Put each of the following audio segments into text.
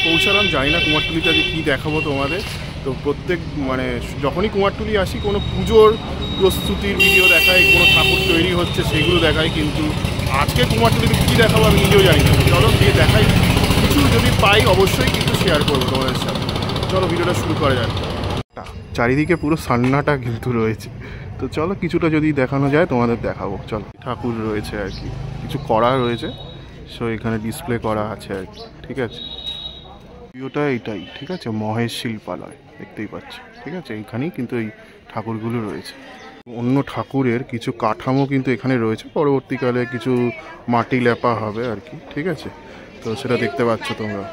পৌঁছালাম, জানি না কুমারটুলিতে আজকে কী দেখাবো তোমাদের। তো প্রত্যেক মানে যখনই কুমারটুলি আসি কোনো পুজোর প্রস্তুতির ভিডিও দেখাই, কোনো ঠাকুর তৈরি হচ্ছে সেগুলো দেখাই, কিন্তু আজকে কুমারটুলিতে কী দেখাবো আমি নিজেও জানি না। চলো গিয়ে দেখাই, কিছু যদি পাই অবশ্যই কিন্তু শেয়ার করবো তোমাদের সাথে। চলো ভিডিওটা শুরু করা যাক। চারিদিকে পুরো সান্নাটা কিন্তু রয়েছে, তো চলো কিছুটা যদি দেখানো যায় তোমাদের দেখাবো। চলো, ঠাকুর রয়েছে আর কি, কিছু করা রয়েছে, সো এখানে ডিসপ্লে করা আছে আর কি। ঠিক আছে, ভিডিওটা এইটাই, ঠিক আছে, মহেশ শিল্পালয় দেখতেই পাচ্ছ। ঠিক আছে, এইখানেই কিন্তু এই ঠাকুরগুলো রয়েছে। অন্য ঠাকুরের কিছু কাঠামো কিন্তু এখানে রয়েছে, পরবর্তীকালে কিছু মাটি লেপা হবে আর কি। ঠিক আছে, তো সেটা দেখতে পাচ্ছ তোমরা।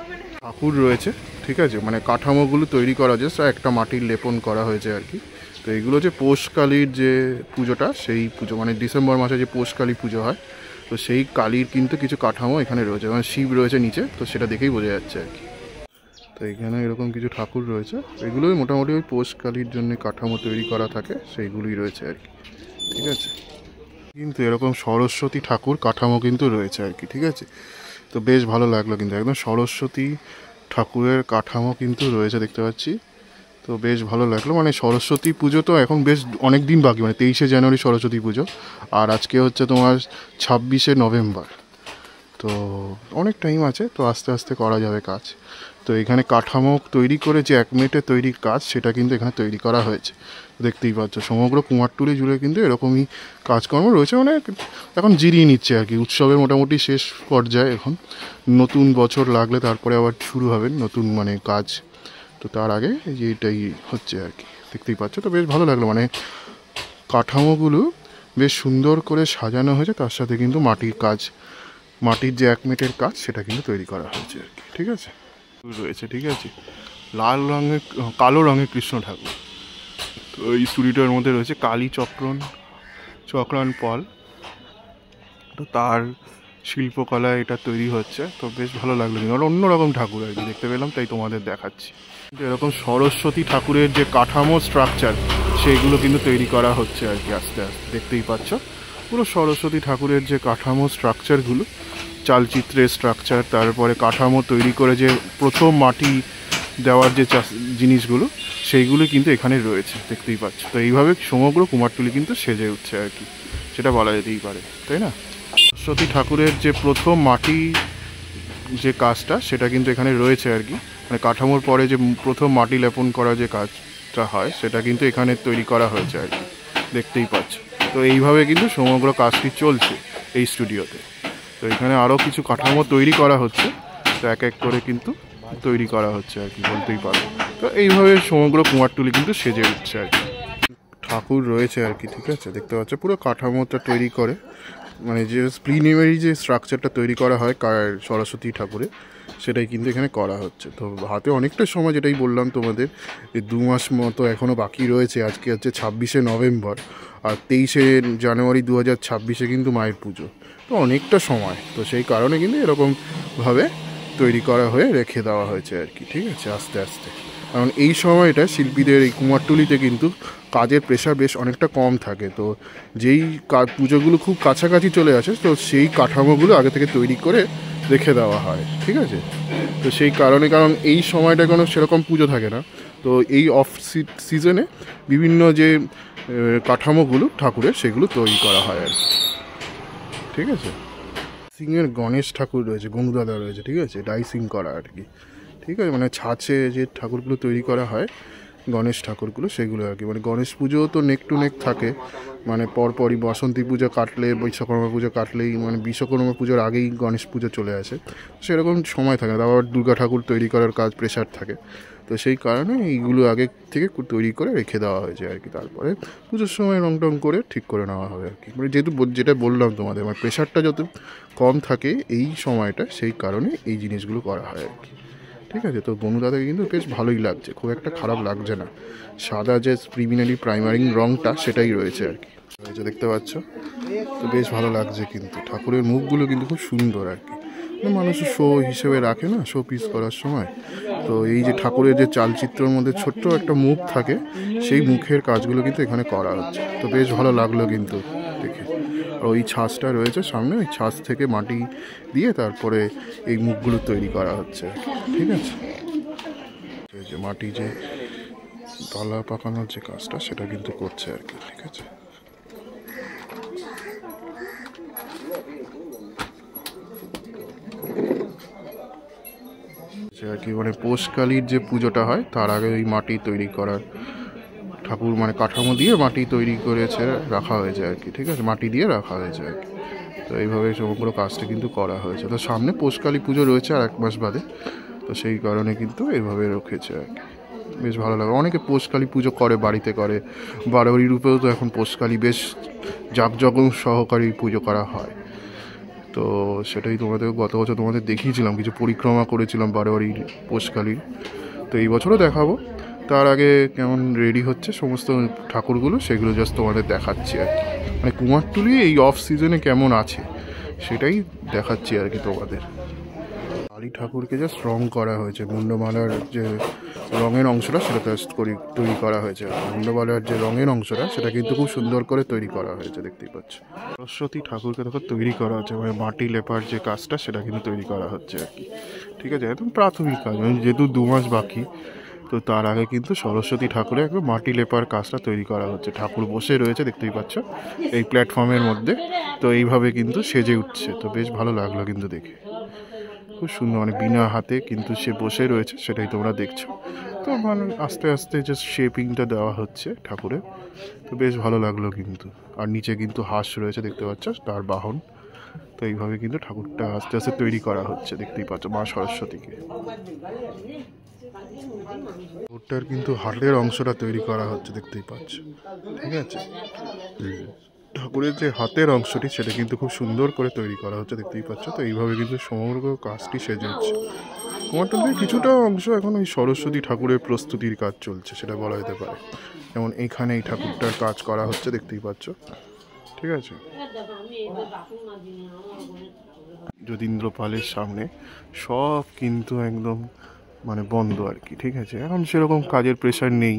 ঠাকুর রয়েছে, ঠিক আছে, মানে কাঠামোগুলো তৈরি করা হয়েছে, একটা মাটির লেপন করা হয়েছে আর কি। তো এইগুলো যে পৌষকালীর যে পুজোটা, সেই পুজো মানে ডিসেম্বর মাসে যে পৌষকালী পুজো হয়, তো সেই কালীর কিন্তু কিছু কাঠামো এখানে রয়েছে, মানে শিব রয়েছে নিচে, তো সেটা দেখেই বোঝা যাচ্ছে আর কি। তো এখানে এরকম কিছু ঠাকুর রয়েছে, এগুলোই মোটামুটি ওই পৌষকালীর জন্য কাঠামো তৈরি করা থাকে, সেইগুলোই রয়েছে আর কি। ঠিক আছে, কিন্তু এরকম সরস্বতী ঠাকুর কাঠামো কিন্তু রয়েছে আর কি। ঠিক আছে, তো বেশ ভালো লাগলো, কিন্তু একদম সরস্বতী ঠাকুরের কাঠামো কিন্তু রয়েছে দেখতে পাচ্ছি, তো বেশ ভালো লাগলো। মানে সরস্বতী পুজো তো এখন বেশ অনেক দিন বাকি, মানে 23শে জানুয়ারি সরস্বতী পুজো, আর আজকে হচ্ছে তোমার 26শে নভেম্বর, তো অনেক টাইম আছে, তো আস্তে আস্তে করা যাবে কাজ। তো এখানে কাঠামো তৈরি করে যে 1 মিনিটের তৈরির কাজ, সেটা কিন্তু এখানে তৈরি করা হয়েছে, দেখতেই পাচ্ছ। সমগ্র কুমারটুলি জুড়ে কিন্তু এরকমই কাজকর্ম রয়েছে, মানে এখন জিরিয়ে নিচ্ছে আর কি। উৎসবের মোটামুটি শেষ পর্যায়ে, এখন নতুন বছর লাগলে তারপরে আবার শুরু হবে নতুন মানে কাজ, তো তার আগে যে এটাই হচ্ছে আর কি, দেখতেই পাচ্ছ। তো বেশ ভালো লাগলো, মানে কাঠামোগুলো বেশ সুন্দর করে সাজানো হয়েছে, তার সাথে কিন্তু মাটির কাজ, মাটির যে 1 মিনিটের কাজ, সেটা কিন্তু তৈরি করা হয়েছে আর কি। ঠিক আছে, রয়েছে, ঠিক আছে, লাল রঙের কালো রঙের কৃষ্ণ ঠাকুর। তো এই স্টুডিওটার মধ্যে রয়েছে কালী চক্রান পল, তো তার শিল্পকলা এটা তৈরি হচ্ছে, তো বেশ ভালো লাগলো। কিন্তু অন্যরকম ঠাকুর আর কি দেখতে পেলাম, তাই তোমাদের দেখাচ্ছি। এরকম সরস্বতী ঠাকুরের যে কাঠামো স্ট্রাকচার, সেইগুলো কিন্তু তৈরি করা হচ্ছে আর কি আস্তে আস্তে, দেখতেই পাচ্ছ। পুরো সরস্বতী ঠাকুরের যে কাঠামো স্ট্রাকচারগুলো, চালচিত্রের স্ট্রাকচার, তারপরে কাঠামো তৈরি করে যে প্রথম মাটি দেওয়ার যে জিনিসগুলো, সেইগুলো কিন্তু এখানে রয়েছে, দেখতেই পাচ্ছ। তো এইভাবে সমগ্র কুমারটুলি কিন্তু সেজে উঠছে আর কি, সেটা বলা যেতেই পারে, তাই না? সরস্বতী ঠাকুরের যে প্রথম মাটি যে কাজটা, সেটা কিন্তু এখানে রয়েছে আর কি, মানে কাঠামোর পরে যে প্রথম মাটি লেপন করা যে কাজটা হয়, সেটা কিন্তু এখানে তৈরি করা হয়েছে আর কি, দেখতেই পাচ্ছ। তো এইভাবে কিন্তু সমগ্র কাজটি চলছে এই স্টুডিওতে। তো এখানে আরও কিছু কাঠামো তৈরি করা হচ্ছে, তো এক এক করে কিন্তু তৈরি করা হচ্ছে আর কি, বলতেই পারো। তো এইভাবে সমগ্র কুমারটুলি কিন্তু সেজে উঠছে আর কি। ঠাকুর রয়েছে আর কি, ঠিক আছে, দেখতে পাচ্ছ পুরো কাঠামোটা তৈরি করে, মানে যে প্রিলিমিনারি যে স্ট্রাকচারটা তৈরি করা হয় সরস্বতী ঠাকুরের, সেটাই কিন্তু এখানে করা হচ্ছে। তো হাতে অনেকটা সময়, যেটাই বললাম তোমাদের, এই 2 মাস মতো এখনও বাকি রয়েছে। আজকে হচ্ছে 26শে নভেম্বর, আর 23শে জানুয়ারি 2026-এ কিন্তু মায়ের পুজো, তো অনেকটা সময়। তো সেই কারণে কিন্তু এরকমভাবে তৈরি করা হয়ে রেখে দেওয়া হয়েছে আর কি। ঠিক আছে, আস্তে আস্তে, কারণ এই সময়টা শিল্পীদের এই কুমারটুলিতে কিন্তু কাজের প্রেশার বেশ অনেকটা কম থাকে। তো যেই পুজোগুলো খুব কাছাকাছি চলে আসে, তো সেই কাঠামোগুলো আগে থেকে তৈরি করে রেখে দেওয়া হয়। ঠিক আছে, তো সেই কারণে, কারণ এই সময়টা কোনো সেরকম পুজো থাকে না, তো এই অফ সিজনে বিভিন্ন যে কাঠামোগুলো ঠাকুরের, সেগুলো তৈরি করা হয় আর কি। ঠিক আছে, সিংয়ের গণেশ ঠাকুর রয়েছে, গণুদাদা রয়েছে, ঠিক আছে, ডাইসিং করা আর কি। ঠিক আছে, মানে ছাঁচে যে ঠাকুরগুলো তৈরি করা হয়, গণেশ ঠাকুরগুলো সেগুলো আর কি। মানে গণেশ পুজোও তো নেক টু নেক থাকে, মানে পরপরই বসন্তী পুজো কাটলে, বিশ্বকর্মা পুজো কাটলেই, মানে বিশ্বকর্মা পুজোর আগেই গণেশ পুজো চলে আসে, সেরকম সময় থাকে না। আবার দুর্গা ঠাকুর তৈরি করার কাজ প্রেশার থাকে, তো সেই কারণে এইগুলো আগে থেকে তৈরি করে রেখে দেওয়া হয়েছে আর কি। তারপরে পুজোর সময় রং টং করে ঠিক করে নেওয়া হবে আর কি। মানে যেহেতু যেটা বললাম তোমাদের, মানে প্রেশারটা যত কম থাকে এই সময়টা, সেই কারণে এই জিনিসগুলো করা হয় আর কি। ঠিক আছে, তো বনুদাকে কিন্তু বেশ ভালোই লাগছে, খুব একটা খারাপ লাগছে না। সাদা যে প্রিলিমিনারি প্রাইমারিং রংটা সেটাই রয়েছে আর কি, রয়েছে দেখতে পাচ্ছ, তো বেশ ভালো লাগছে। কিন্তু ঠাকুরের মুখগুলো কিন্তু খুব সুন্দর আর কি, মানুষের শো হিসেবে রাখে না, শো পিস করার সময়। তো এই যে ঠাকুরের যে চালচিত্রের মধ্যে ছোট্ট একটা মুখ থাকে, সেই মুখের কাজগুলো কিন্তু এখানে করা হচ্ছে, তো বেশ ভালো লাগলো কিন্তু দেখে। আর ওই ছাঁচটা রয়েছে সামনে, ওই ছাঁচ থেকে মাটি দিয়ে তারপরে এই মুখগুলো তৈরি করা হচ্ছে, ঠিক আছে। এই যে মাটি যে তলা পাকানোর যে কাজটা সেটা কিন্তু করছে আর কি, ঠিক আছে। আর কি, মানে পৌষকালীর যে পুজোটা হয় তার আগে ওই মাটি তৈরি করার ঠাকুর, মানে কাঠামো দিয়ে মাটি তৈরি করেছে, রাখা হয়েছে আর কি, ঠিক আছে, মাটি দিয়ে রাখা হয়েছে আর কি। তো এইভাবে সমগ্র কাজটা কিন্তু করা হয়েছে। তো সামনে পৌষকালী পুজো রয়েছে আর 1 মাস বাদে, তো সেই কারণে কিন্তু এইভাবে রেখেছে আর কি। বেশ ভালো লাগে, অনেকে পৌষকালী পুজো করে, বাড়িতে করে, বারোয়ারি রূপেও তো এখন পৌষকালী বেশ জাঁকজমক সহকারে পুজো করা হয়। তো সেটাই তোমাদের গত বছর তোমাদের দেখিয়েছিলাম, কিছু পরিক্রমা করেছিলাম বারোয়ারির পৌষকালীর, তো এই বছরও দেখাবো। তার আগে কেমন রেডি হচ্ছে সমস্ত ঠাকুরগুলো সেগুলো জাস্ট তোমাদের দেখাচ্ছি আর কি। মানে কুমারটুলি এই অফ সিজনে কেমন আছে সেটাই দেখাচ্ছি আর কি তোমাদের। কালী ঠাকুরকে জাস্ট রং করা হয়েছে, মুন্ডমালার যে রঙের অংশটা সেটা জাস্ট তৈরি করা হয়েছে। মুন্ডমালার যে রঙের অংশটা সেটা কিন্তু খুব সুন্দর করে তৈরি করা হয়েছে, দেখতেই পাচ্ছ। সরস্বতী ঠাকুরকে তখন তৈরি করা হচ্ছে, মানে মাটি লেপার যে কাজটা সেটা কিন্তু তৈরি করা হচ্ছে আর কি, ঠিক আছে। একদম প্রাথমিক কাজ, মানে যেহেতু 2 মাস বাকি, তো তার আগে কিন্তু সরস্বতী ঠাকুরের একদম মাটি লেপার কাজটা তৈরি করা হচ্ছে। ঠাকুর বসে রয়েছে দেখতেই পাচ্ছ এই প্ল্যাটফর্মের মধ্যে, তো এইভাবে কিন্তু সেজে উঠছে, তো বেশ ভালো লাগলো কিন্তু দেখে, খুব সুন্দর। মানে বিনা হাতে কিন্তু সে বসে রয়েছে, সেটাই তোমরা দেখছো। তো মানে আস্তে আস্তে যে শেপিংটা দেওয়া হচ্ছে ঠাকুরের, তো বেশ ভালো লাগলো কিন্তু। আর নিচে কিন্তু হাঁস রয়েছে দেখতে পাচ্ছ, তার বাহন। তো এইভাবে কিন্তু ঠাকুরটা আস্তে আস্তে তৈরি করা হচ্ছে, দেখতেই পাচ্ছ মা সরস্বতীকে। ঠাকুরটার কিন্তু হাতের অংশটা তৈরি করা হচ্ছে, দেখতেই পাচ্ছ, ঠিক আছে। ঠাকুরের যে হাতের অংশটি সেটা কিন্তু খুব সুন্দর করে তৈরি করা হচ্ছে, দেখতেই পাচ্ছ। তো এইভাবে কিন্তু সমগ্র কাজটি সেজে হচ্ছে। কুমারটুলির কিছুটা অংশ এখন ওই সরস্বতী ঠাকুরের প্রস্তুতির কাজ চলছে, সেটা বলা যেতে পারে। যেমন এইখানে এই ঠাকুরটার কাজ করা হচ্ছে, দেখতেই পাচ্ছ, ঠিক আছে। যতীন্দ্র পালের সামনে সব কিন্তু একদম মানে বন্ধ আর কি, ঠিক আছে। এখন সেরকম কাজের প্রেশার নেই,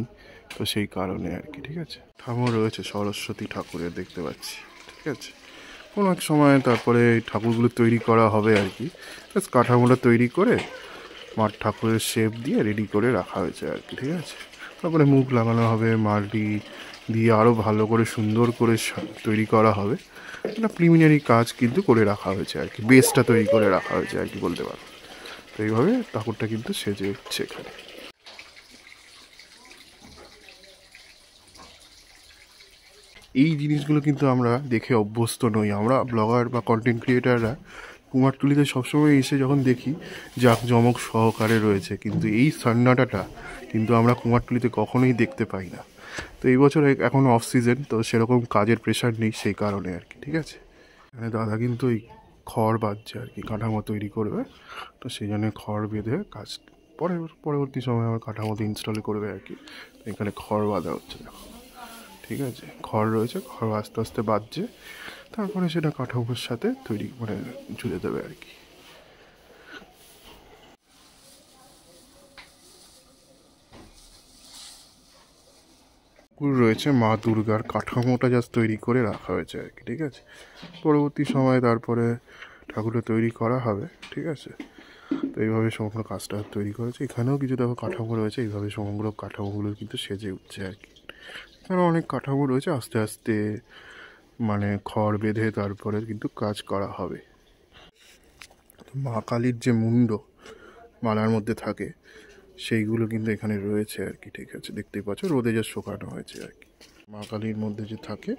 তো সেই কারণে আর কি, ঠিক আছে। ঠাকুর রয়েছে সরস্বতী ঠাকুরের, দেখতে পাচ্ছি, ঠিক আছে। কোনো এক সময় তারপরে ঠাকুরগুলো তৈরি করা হবে আর কি, কাঠামোটা তৈরি করে মার ঠাকুরের শেপ দিয়ে রেডি করে রাখা হয়েছে আর কি, ঠিক আছে। তারপরে মুখ লাগানো হবে, মাটি দিয়ে আরও ভালো করে সুন্দর করে তৈরি করা হবে। একটা প্রিলিমিনারি কাজ কিন্তু করে রাখা হয়েছে আর কি, বেসটা তৈরি করে রাখা হয়েছে আর কি বলতে পারো। তো এইভাবে ঠাকুরটা কিন্তু সেজে উঠছে এখানে। এই জিনিসগুলো কিন্তু আমরা দেখে অভ্যস্ত নই, আমরা ব্লগার বা কন্টেন্ট ক্রিয়েটাররা কুমারটুলিতে সবসময় এসে যখন দেখি জাঁকজমক সহকারে রয়েছে, কিন্তু এই সান্নাটাটা কিন্তু আমরা কুমারটুলিতে কখনোই দেখতে পাই না। তো এই বছর এখন অফ সিজন, তো সেরকম কাজের প্রেশার নেই, সেই কারণে আর কি, ঠিক আছে। মানে দাদা কিন্তু এই খড় বাঁধছে আর কি, কাঠামো তৈরি করবে, তো সেই জন্য খড় বেঁধে কাজ পরবর্তী সময় আমার কাঠামোতে ইনস্টল করবে আর কি। তো এখানে খড় বাঁধা হচ্ছে, দেখো, ঠিক আছে। খড় রয়েছে, খড় আস্তে আস্তে বাঁধছে, তারপরে সেটা কাঠামোর সাথে তৈরি মানে ঝুলে দেবে আর কি। রয়েছে মা দুর্গার কাঠামোটা জাস্ট তৈরি করে রাখা হয়েছে আর কি, ঠিক আছে। পরবর্তী সময়ে তারপরে ঠাকুরটা তৈরি করা হবে, ঠিক আছে। তো এইভাবে সমগ্র কাজটা তৈরি করেছে। এখানেও কিছু দেখো কাঠামো রয়েছে, এইভাবে সমগ্র কাঠামোগুলো কিন্তু সেজে উঠছে আর কি। এখানে অনেক কাঠামো রয়েছে, আস্তে আস্তে মানে খড় বেঁধে তারপরে কিন্তু কাজ করা হবে। মা কালীর যে মুন্ড মালার মধ্যে থাকে, সেইগুলো কিন্তু এখানে রয়েছে আর কি। ঠিক আছে, দেখতেই পাচ্ছ রোদে যা শুকানো হয়েছে আর কি। মা কালীর মধ্যে যে থাকে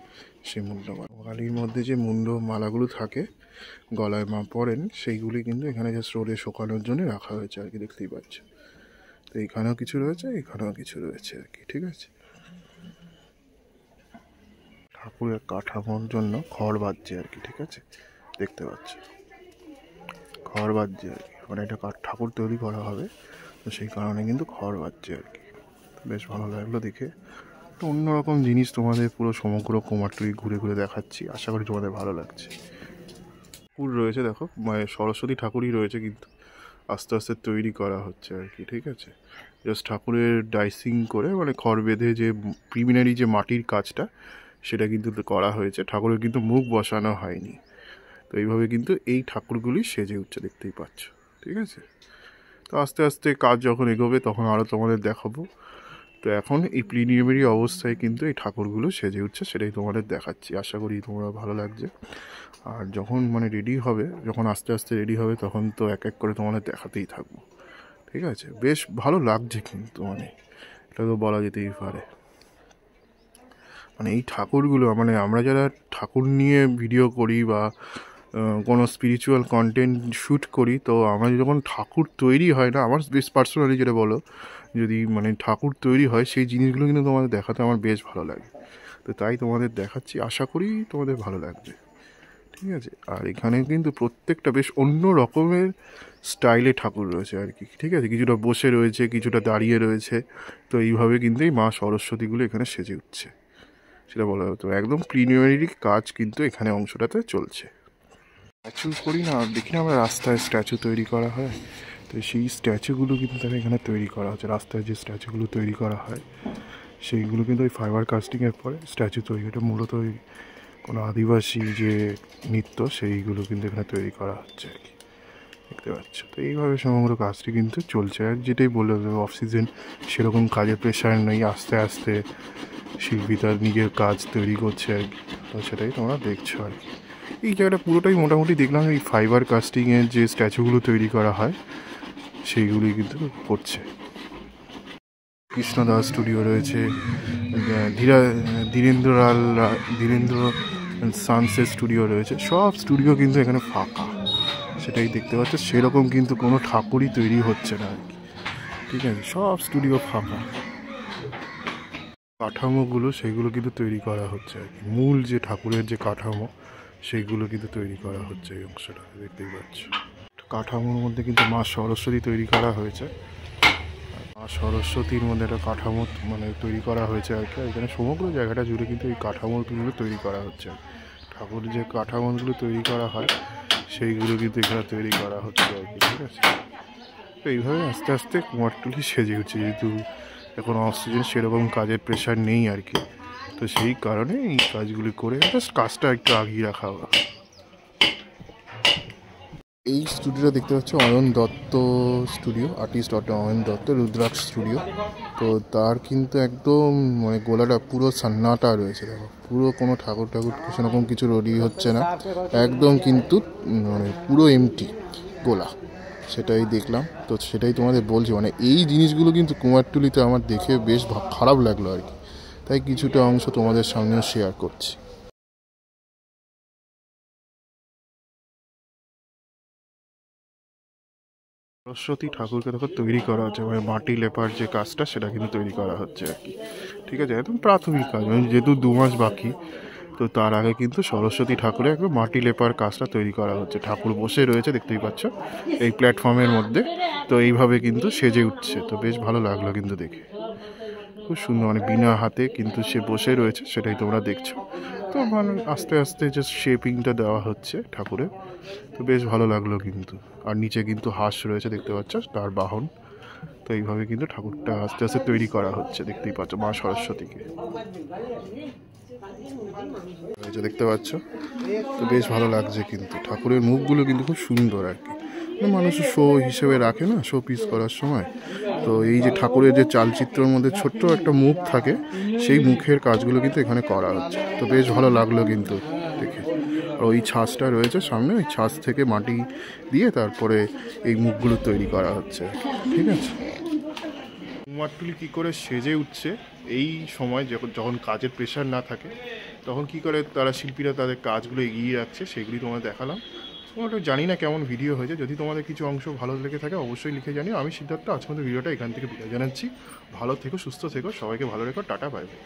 সেই মুন্ডমালা, মা কালীর মধ্যে যে মুন্ড মালাগুলো থাকে গলায় মা পরেন, সেইগুলি কিন্তু এখানে জাস্ট রোদে শুকানোর জন্য রাখা হয়েছে আর কি, দেখতেই পাচ্ছ। তো এখানেও কিছু রয়েছে, এখানেও কিছু রয়েছে আর কি। ঠিক আছে, ঠাকুরের কাঠামোর জন্য খড় বাজছে আর কি। ঠিক আছে, দেখতে পাচ্ছ খড় বাজছে আর কি, মানে এটা ঠাকুর তৈরি করা হবে, তো সেই কারণে কিন্তু খড় বাজছে আর কি। বেশ ভালো লাগলো দেখে। তো অন্যরকম জিনিস তোমাদের পুরো সমগ্র কুমারটুলি ঘুরে ঘুরে দেখাচ্ছি, আশা করি তোমাদের ভালো লাগছে। ঠাকুর রয়েছে দেখো, মানে সরস্বতী ঠাকুরই রয়েছে, কিন্তু আস্তে আস্তে তৈরি করা হচ্ছে আর কি। ঠিক আছে, জাস্ট ঠাকুরের ডাইসিং করে মানে খড় বেঁধে যে প্রিলিমিনারি যে মাটির কাজটা সেটা কিন্তু করা হয়েছে, ঠাকুরের কিন্তু মুখ বসানো হয়নি। তো এইভাবে কিন্তু এই ঠাকুরগুলি সেজে উঠছে, দেখতেই পাচ্ছ। ঠিক আছে, তো আস্তে আস্তে কাজ যখন এগোবে তখন আরও তোমাদের দেখাবো। তো এখন এই প্রিলিমিনারি অবস্থায় কিন্তু এই ঠাকুরগুলো সেজে উঠছে, সেটাই তোমাদের দেখাচ্ছি। আশা করি তোমরা ভালো লাগছে। আর যখন মানে রেডি হবে, যখন আস্তে আস্তে রেডি হবে তখন তো এক এক করে তোমাদের দেখাতেই থাকবো। ঠিক আছে, বেশ ভালো লাগছে কিন্তু, মানে এটা তো বলা যেতেই পারে। মানে এই ঠাকুরগুলো মানে আমরা যারা ঠাকুর নিয়ে ভিডিও করি বা কোনো স্পিরিচুয়াল কন্টেন্ট শ্যুট করি, তো আমরা যখন ঠাকুর তৈরি হয় না, আমার বেশ পার্সোনালি যেটা বলো, যদি মানে ঠাকুর তৈরি হয় সেই জিনিসগুলো কিন্তু তোমাদের দেখাতে আমার বেশ ভালো লাগে। তো তাই তোমাদের দেখাচ্ছি, আশা করি তোমাদের ভালো লাগবে। ঠিক আছে, আর এখানে কিন্তু প্রত্যেকটা বেশ অন্য রকমের স্টাইলে ঠাকুর রয়েছে আর কি। ঠিক আছে, কিছুটা বসে রয়েছে, কিছুটা দাঁড়িয়ে রয়েছে। তো এইভাবে কিন্তু এই মা সরস্বতীগুলো এখানে সেজে উঠছে, সেটা বলা হতো। একদম প্রিলিমিনারি কাজ কিন্তু এখানে অংশটাতে চলছে। স্ট্যাচু করি না, দেখি না আমরা রাস্তায় স্ট্যাচু তৈরি করা হয়, তো সেই স্ট্যাচুগুলো কিন্তু তারা এখানে তৈরি করা হচ্ছে। রাস্তায় যে স্ট্যাচুগুলো তৈরি করা হয় সেইগুলো কিন্তু ওই ফাইবার কাস্টিংয়ের পরে স্ট্যাচু তৈরি, এটা মূলত ওই কোনো আদিবাসী যে নৃত্য সেইগুলো কিন্তু এখানে তৈরি করা হচ্ছে আর কি, দেখতে পাচ্ছ। তো এইভাবে সমগ্র কাজটি কিন্তু চলছে। আর যেটাই বললো অফ সিজন, সেরকম কাজের প্রেশার নেই, আস্তে আস্তে শিল্পী তার নিজের কাজ তৈরি করছে আর কি। তো সেটাই তোমরা দেখছো আর কি। এই জায়গাটা পুরোটাই মোটামুটি দেখলাম এই ফাইবার কাস্টিংয়ের যে স্ট্যাচুগুলো তৈরি করা হয় সেইগুলি কিন্তু করছে। কৃষ্ণদাস স্টুডিও রয়েছে, ধীরেন্দ্র সানসেট স্টুডিও রয়েছে, সব স্টুডিও কিন্তু এখানে ফাঁকা, সেটাই দেখতে পাচ্ছ। সেরকম কিন্তু কোনো ঠাকুরই তৈরি হচ্ছে না আর কি। ঠিক আছে, সব স্টুডিও ফাঁকা। কাঠামোগুলো সেইগুলো কিন্তু তৈরি করা হচ্ছে আর কি, মূল যে ঠাকুরের যে কাঠামো সেইগুলো কিন্তু তৈরি করা হচ্ছে। এই অংশটা দেখতেই পাচ্ছ, কাঠামোর মধ্যে কিন্তু মা সরস্বতী তৈরি করা হয়েছে। মা সরস্বতীর মধ্যে একটা কাঠামো মানে তৈরি করা হয়েছে আর কি। এখানে সমগ্র জায়গাটা জুড়ে কিন্তু এই কাঠামোগুলো তৈরি করা হচ্ছে। ঠাকুর যে কাঠামোগুলো তৈরি করা হয় সেইগুলো কিন্তু এখানে তৈরি করা হচ্ছে আর কি। ঠিক আছে, তো এইভাবে আস্তে আস্তে কুমারটুলি সেজে উঠছে, যেহেতু এখন অফ সিজন সেরকম কাজের প্রেশার নেই আর কি। তো সেই কারণে এই কাজগুলি করে জাস্ট কাজটা একটু আগিয়ে রাখা হবে। এই স্টুডিওটা দেখতে পাচ্ছ Ayan Dutta studio, artist Ayan Dutta, rudraksha studio. তো তার কিন্তু একদম মানে গোলাটা পুরো সান্নাটা রয়েছে, দেখো পুরো কোনো ঠাকুর সেরকম কিছু রেডি হচ্ছে না, একদম কিন্তু মানে পুরো এমটি গোলা, সেটাই দেখলাম। তো সেটাই তোমাদের বলছি, মানে এই জিনিসগুলো কিন্তু কুমারটুলিতে আমার দেখে বেশ খারাপ লাগলো আর কি, তাই কিছুটা অংশ তোমাদের সামনেও শেয়ার করছি। সরস্বতী ঠাকুরকে দেখো তৈরি করা হচ্ছে, মানে মাটি লেপার যে কাজটা সেটা কিন্তু তৈরি করা হচ্ছে আর কি। ঠিক আছে, একদম প্রাথমিক কাজ, মানে যেহেতু 2 মাস বাকি, তো তার আগে কিন্তু সরস্বতী ঠাকুরের একদম মাটি লেপার কাজটা তৈরি করা হচ্ছে। ঠাকুর বসে রয়েছে দেখতেই পাচ্ছ এই প্ল্যাটফর্মের মধ্যে, তো এইভাবে কিন্তু সেজে উঠছে। তো বেশ ভালো লাগলো কিন্তু দেখে, খুব সুন্দর, মানে বিনা হাতে কিন্তু সে বসে রয়েছে, সেটাই তোমরা দেখছো। তো মানে আস্তে আস্তে যে শেপিংটা দেওয়া হচ্ছে ঠাকুরের, তো বেশ ভালো লাগলো কিন্তু। আর নিচে কিন্তু হাঁস রয়েছে দেখতে পাচ্ছ, তার বাহন। তো এইভাবে কিন্তু ঠাকুরটা আস্তে আস্তে তৈরি করা হচ্ছে, দেখতেই পাচ্ছ মা সরস্বতীকে দেখতে পাচ্ছ। তো বেশ ভালো লাগছে কিন্তু, ঠাকুরের মুখগুলো কিন্তু খুব সুন্দর আর কি, মানুষ শো হিসেবে রাখে না, শো পিস করার সময়। তো এই যে ঠাকুরের যে চালচিত্রের মধ্যে ছোট্ট একটা মুখ থাকে, সেই মুখের কাজগুলো কিন্তু এখানে করা হচ্ছে। তো বেশ ভালো লাগলো কিন্তু দেখে। আর ওই ছাঁচটা রয়েছে সামনে, ওই ছাঁচ থেকে মাটি দিয়ে তারপরে এই মুখগুলো তৈরি করা হচ্ছে, ঠিক আছে। কুমারটুলি কী করে সেজে উঠছে এই সময়, যখন কাজের প্রেশার না থাকে তখন কি করে তারা শিল্পীরা তাদের কাজগুলো এগিয়ে রাখছে সেগুলি তোমাদের দেখালাম। তোমাদের জানি না কেমন ভিডিও হয়েছে, যদি তোমাদের কিছু অংশ ভালো লেগে থাকে অবশ্যই লিখে জানিও। আমি সিদ্ধার্থ, আজকের মতো ভিডিওটা এখান থেকে বিদায় জানাচ্ছি। ভালো থেকো, সুস্থ থেকো, সবাইকে ভালো রেখো, টাটা, বাই বাই।